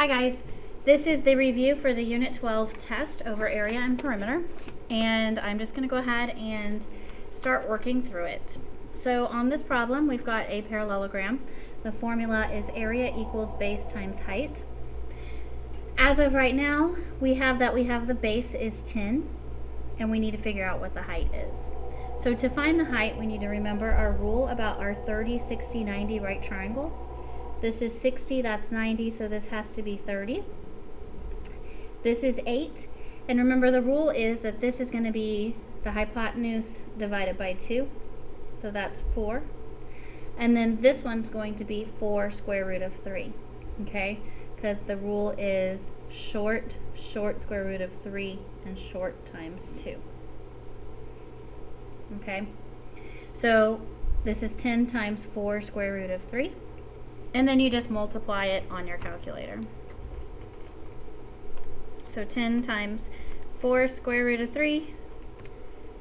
Hi guys, this is the review for the Unit 12 test over area and perimeter, and I'm just going to go ahead and start working through it. So on this problem we've got a parallelogram. The formula is area equals base times height. As of right now we have the base is 10 and we need to figure out what the height is. So to find the height we need to remember our rule about our 30, 60, 90 right triangle. This is 60, that's 90, so this has to be 30. This is 8, and remember the rule is that this is going to be the hypotenuse divided by 2, so that's 4. And then this one's going to be 4 square root of 3, okay? Because the rule is short square root of 3, and short times 2. Okay? So this is 10 times 4 square root of 3. And then you just multiply it on your calculator. So 10 times 4 square root of 3,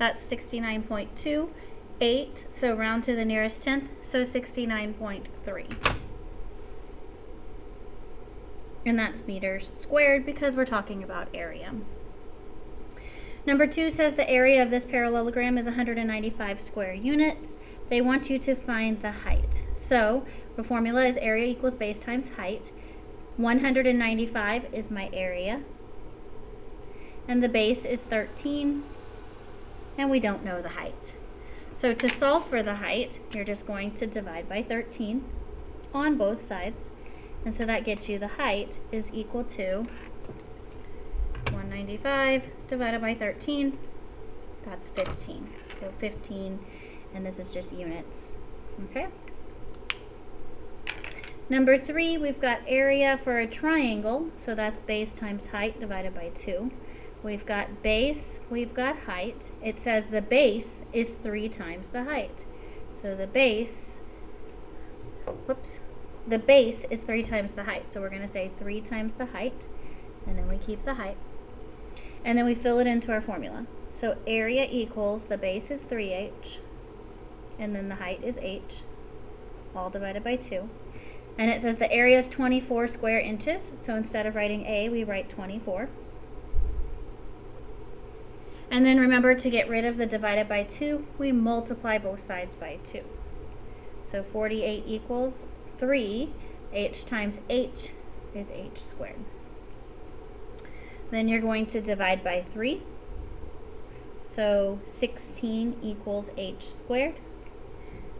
that's 69.2. 8, so round to the nearest tenth, so 69.3. And that's meters squared because we're talking about area. Number 2 says the area of this parallelogram is 195 square units. They want you to find the height. So the formula is area equals base times height. 195 is my area, and the base is 13, and we don't know the height. So to solve for the height, you're just going to divide by 13 on both sides, and so that gets you the height is equal to 195 divided by 13, that's 15. So 15, and this is just units, okay? Number 3, we've got area for a triangle, so that's base times height divided by 2. We've got base, we've got height. It says the base is 3 times the height. So the base is 3 times the height. So we're going to say 3 times the height, and then we keep the height. And then we fill it into our formula. So area equals, the base is 3h, and then the height is h, all divided by 2. And it says the area is 24 square inches, so instead of writing A, we write 24. And then remember, to get rid of the divided by 2, we multiply both sides by 2. So 48 equals 3, h times h is h squared. Then you're going to divide by 3, so 16 equals h squared,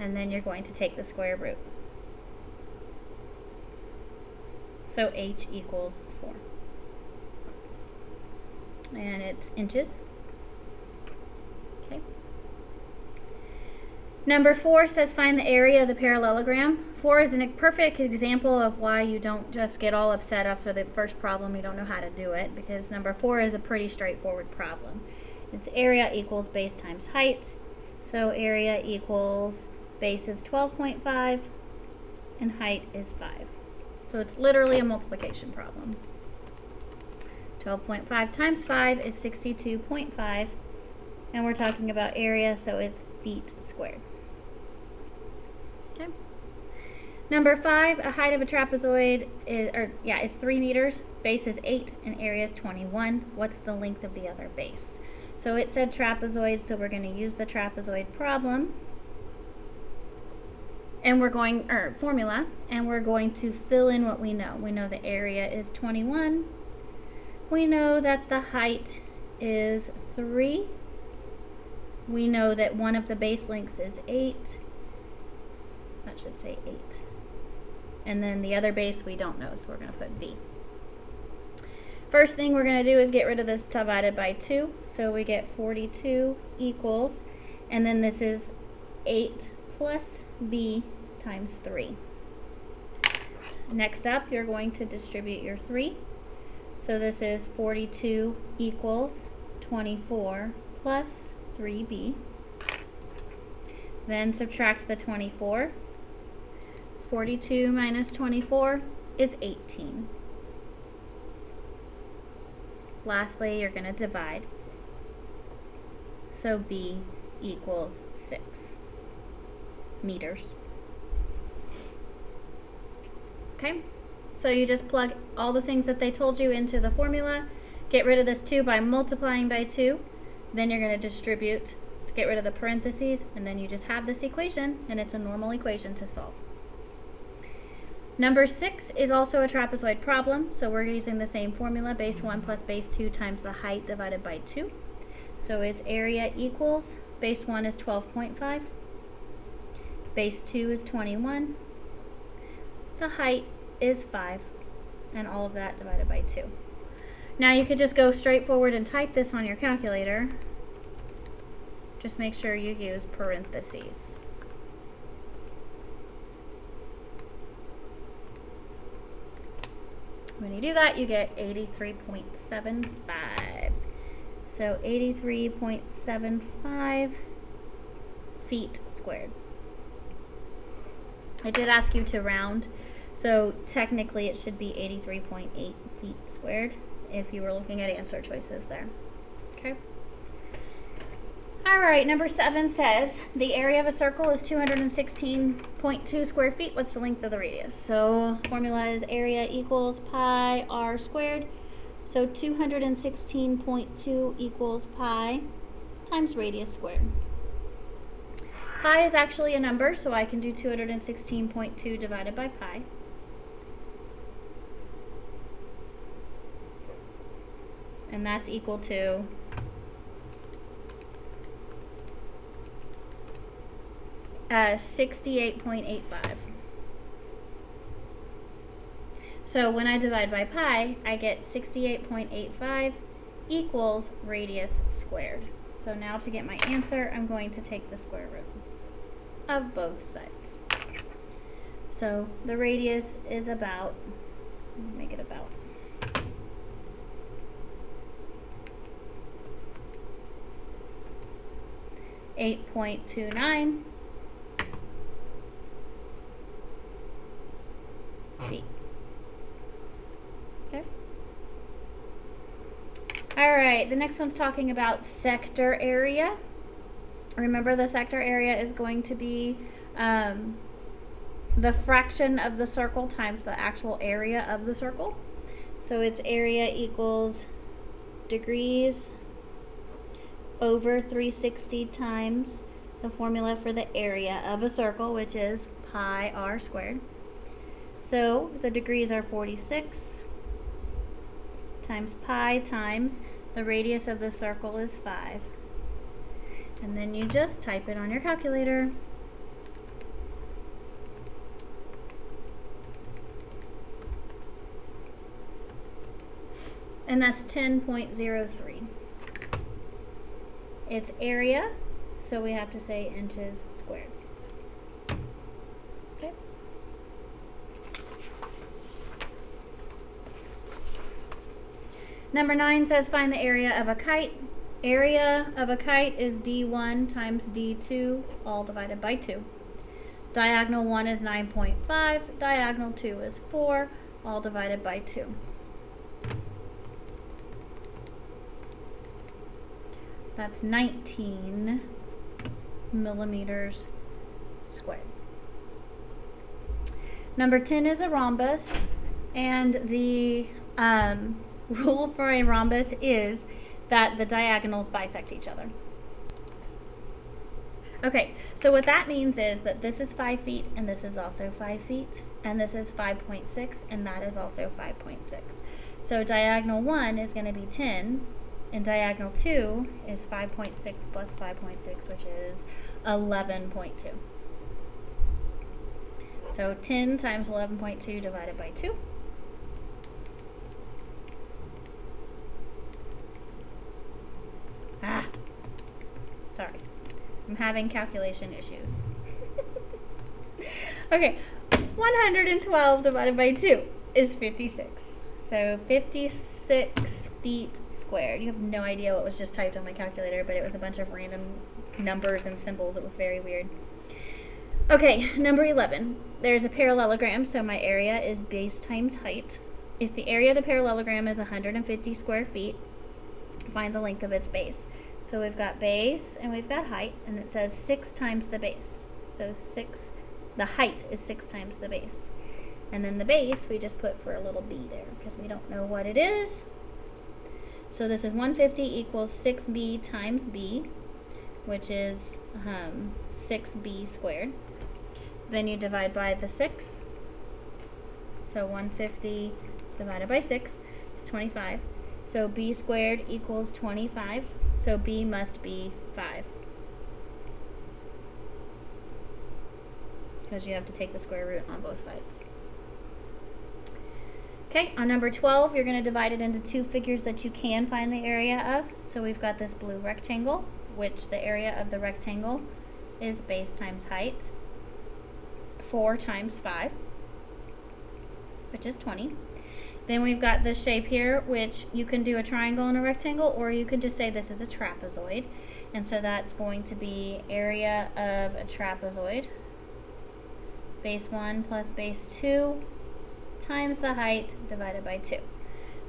and then you're going to take the square root. So h equals 4. And it's inches. Okay. Number 4 says find the area of the parallelogram. 4 is a perfect example of why you don't just get all upset after the first problem you don't know how to do it, because number 4 is a pretty straightforward problem. It's area equals base times height. So area equals base is 12.5 and height is 5. So it's literally a multiplication problem. 12.5 times 5 is 62.5, and we're talking about area, so it's feet squared. Okay. Number 5, a height of a trapezoid is 3 meters, base is 8, and area is 21. What's the length of the other base? So it said trapezoid, so we're going to use the trapezoid problem. And we're going, formula, and we're going to fill in what we know. We know the area is 21. We know that the height is 3. We know that one of the base lengths is 8. That should say 8. And then the other base we don't know, so we're going to put B. First thing we're going to do is get rid of this divided by 2. So we get 42 equals, and then this is 8 plus B times 3. Next up, you're going to distribute your 3. So this is 42 equals 24 plus 3B. Then subtract the 24. 42 minus 24 is 18. Lastly, you're going to divide. So B equals 6 meters. Okay? So you just plug all the things that they told you into the formula, get rid of this 2 by multiplying by 2, then you're going to distribute to get rid of the parentheses, and then you just have this equation, and it's a normal equation to solve. Number 6 is also a trapezoid problem, so we're using the same formula, base 1 plus base 2 times the height divided by 2. So its area equals, base 1 is 12.5, base 2 is 21, the height is 5, and all of that divided by 2. Now you could just go straight forward and type this on your calculator. Just make sure you use parentheses. When you do that, you get 83.75. So 83.75 feet squared. I did ask you to round, so technically it should be 83.8 feet squared if you were looking at answer choices there. Okay. Alright, number 7 says the area of a circle is 216.2 square feet. What's the length of the radius? So formula is area equals pi r squared. So 216.2 equals pi times radius squared. Pi is actually a number, so I can do 216.2 divided by pi. And that's equal to 68.85. So when I divide by pi, I get 68.85 equals radius squared. So now to get my answer, I'm going to take the square root of both sides. So the radius is about, make it about, 8.29 feet. Okay. Alright, the next one's talking about sector area. Remember, the sector area is going to be the fraction of the circle times the actual area of the circle. So its area equals degrees over 360 times the formula for the area of a circle, which is pi r squared. So the degrees are 46 times pi times the radius of the circle is 5. And then you just type it on your calculator. And that's 10.03. It's area, so we have to say inches squared. Okay. Number 9 says find the area of a kite. Area of a kite is d1 times d2, all divided by 2. Diagonal 1 is 9.5, diagonal 2 is 4, all divided by 2. That's 19 millimeters squared. Number 10 is a rhombus, and the rule for a rhombus is that the diagonals bisect each other. Okay, so what that means is that this is 5 feet, and this is also 5 feet, and this is 5.6, and that is also 5.6. So diagonal 1 is going to be 10, and diagonal 2 is 5.6 plus 5.6, which is 11.2. So 10 times 11.2 divided by 2. Sorry. I'm having calculation issues. Okay, 112 divided by 2 is 56. So 56 feet squared. You have no idea what was just typed on my calculator, but it was a bunch of random numbers and symbols. It was very weird. Okay, number 11. There's a parallelogram, so my area is base times height. If the area of the parallelogram is 150 square feet, find the length of its base. So we've got base and we've got height, and it says 6 times the base. So the height is 6 times the base. And then the base, we just put for a little b there, because we don't know what it is. So this is 150 equals 6b times b, which is 6b squared. Then you divide by the 6. So 150 divided by 6 is 25. So b squared equals 25. So b must be 5. Because you have to take the square root on both sides. Okay, on number 12, you're going to divide it into two figures that you can find the area of. So we've got this blue rectangle, which the area of the rectangle is base times height, 4 times 5, which is 20. Then we've got this shape here, which you can do a triangle and a rectangle, or you can just say this is a trapezoid. And so that's going to be area of a trapezoid, base 1 plus base 2, times the height divided by 2.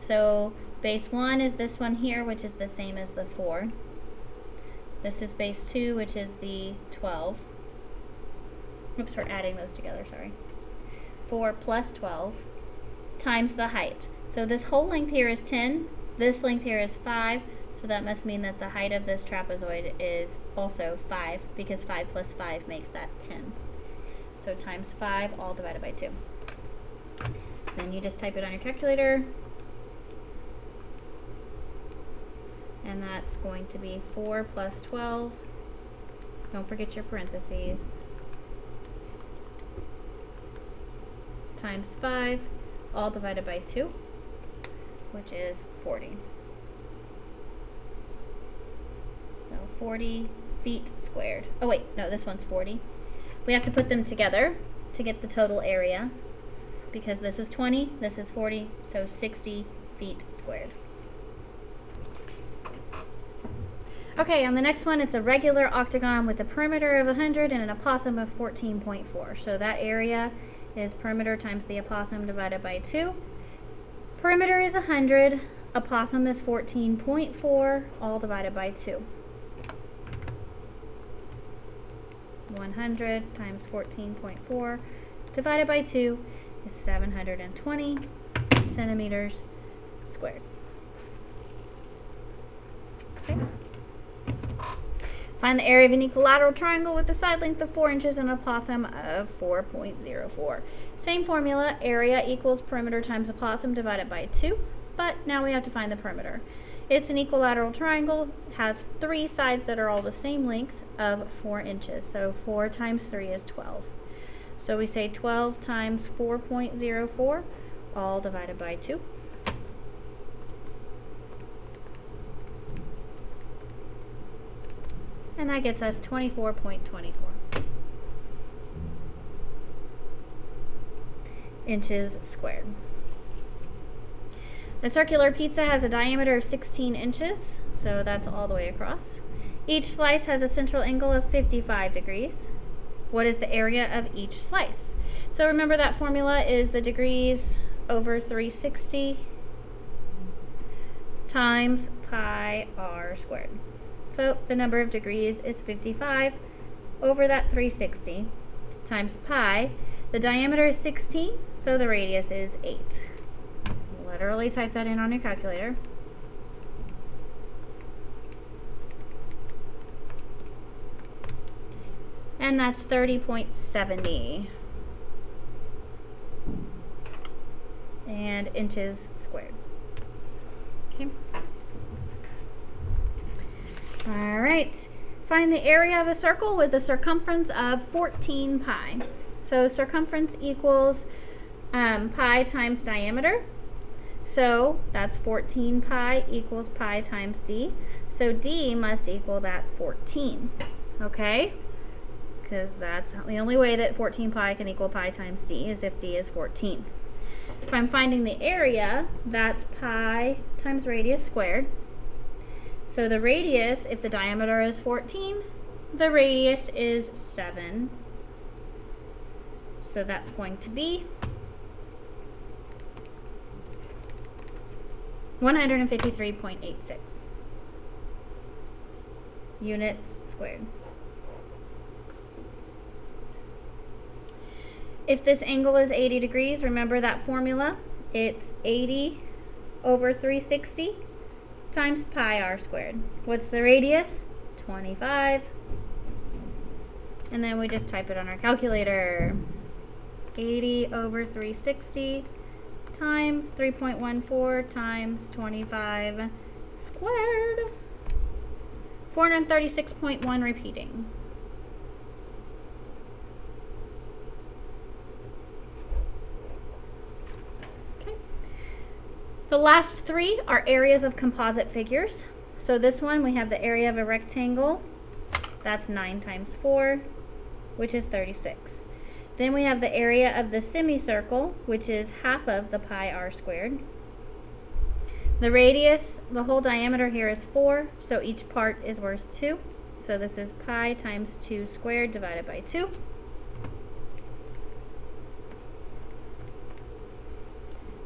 So base 1 is this one here, which is the same as the 4. This is base 2, which is the 12. Oops, we're adding those together, sorry. 4 plus 12 times the height. So this whole length here is 10. This length here is 5. So that must mean that the height of this trapezoid is also 5, because 5 plus 5 makes that 10. So times 5, all divided by 2. Then you just type it on your calculator, and that's going to be 4 plus 12, don't forget your parentheses, times 5, all divided by 2, which is 40. So 40 feet squared. Oh wait, no, this one's 40. We have to put them together to get the total area, because this is 20, this is 40, so 60 feet squared. Okay, on the next one, it's a regular octagon with a perimeter of 100 and an apothem of 14.4. So that area is perimeter times the apothem divided by 2. Perimeter is 100, apothem is 14.4, all divided by 2. 100 times 14.4 divided by 2 is 720 centimeters squared. Okay. Find the area of an equilateral triangle with a side length of 4 inches and an apothem of 4.04. Same formula, area equals perimeter times apothem divided by 2, but now we have to find the perimeter. It's an equilateral triangle, has 3 sides that are all the same length of 4 inches, so 4 times 3 is 12. So we say 12 times 4.04, all divided by 2. And that gets us 24.24 inches squared. The circular pizza has a diameter of 16 inches, so that's all the way across. Each slice has a central angle of 55 degrees. What is the area of each slice? So remember that formula is the degrees over 360 times pi r squared. So the number of degrees is 55 over that 360 times pi. The diameter is 16, so the radius is 8. Literally type that in on your calculator. And that's 30.70 and inches squared. Okay. All right. Find the area of a circle with a circumference of 14 pi. So circumference equals pi times diameter. So that's 14 pi equals pi times d. So d must equal that 14. Okay? Because that's the only way that 14 pi can equal pi times d is if d is 14. If I'm finding the area, that's pi times radius squared. So the radius, if the diameter is 14, the radius is 7. So that's going to be 153.86 units squared. If this angle is 80 degrees, remember that formula. It's 80 over 360 times pi r squared. What's the radius? 25. And then we just type it on our calculator. 80 over 360 times 3.14 times 25 squared. 436.1 repeating. The last three are areas of composite figures. So this one, we have the area of a rectangle. That's 9 times 4, which is 36. Then we have the area of the semicircle, which is half of the pi r squared. The radius, the whole diameter here is 4, so each part is worth 2. So this is pi times 2 squared divided by 2.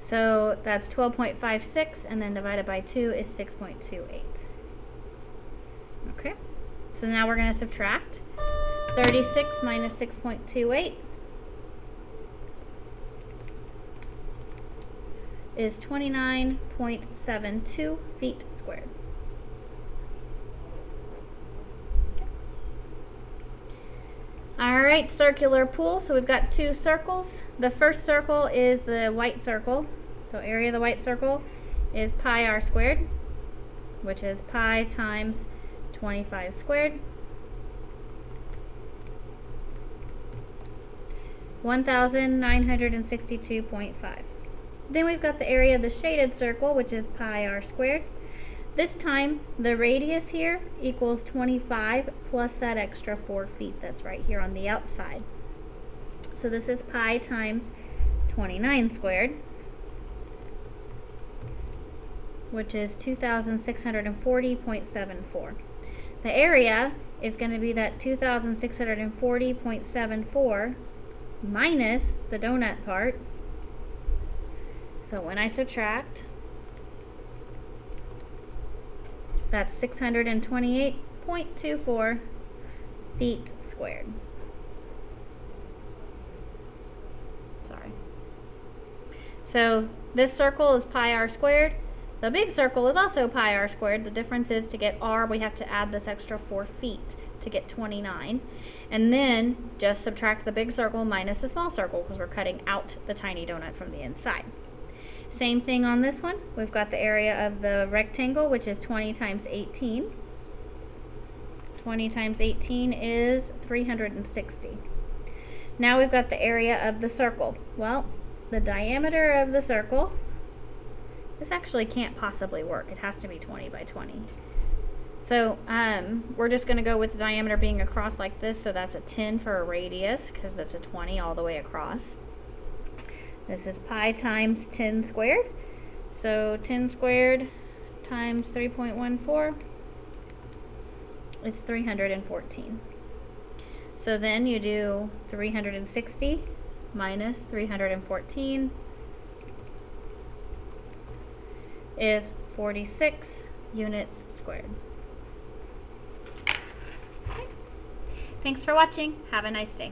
So that's 12.56, and then divided by 2 is 6.28. Okay, so now we're going to subtract. 36 minus 6.28 is 29.72 feet squared. Alright, circular pool. So we've got two circles. The first circle is the white circle. So area of the white circle is pi r squared, which is pi times 25 squared. 1,962.5. Then we've got the area of the shaded circle, which is pi r squared. This time, the radius here equals 25 plus that extra 4 feet that's right here on the outside. So this is pi times 29 squared, which is 2,640.74. The area is going to be that 2,640.74 minus the donut part. So when I subtract, that's 628.24 feet squared. Sorry. So this circle is pi r squared. The big circle is also pi r squared. The difference is to get r, we have to add this extra 4 feet to get 29. And then just subtract the big circle minus the small circle because we're cutting out the tiny donut from the inside. Same thing on this one. We've got the area of the rectangle, which is 20 times 18. 20 times 18 is 360. Now we've got the area of the circle. Well, the diameter of the circle, this actually can't possibly work. It has to be 20 by 20. So we're just going to go with the diameter being across like this, so that's a 10 for a radius, because that's a 20 all the way across. This is pi times 10 squared. So 10 squared times 3.14 is 314. So then you do 360 minus 314 is 46 units squared. Okay. Thanks for watching. Have a nice day.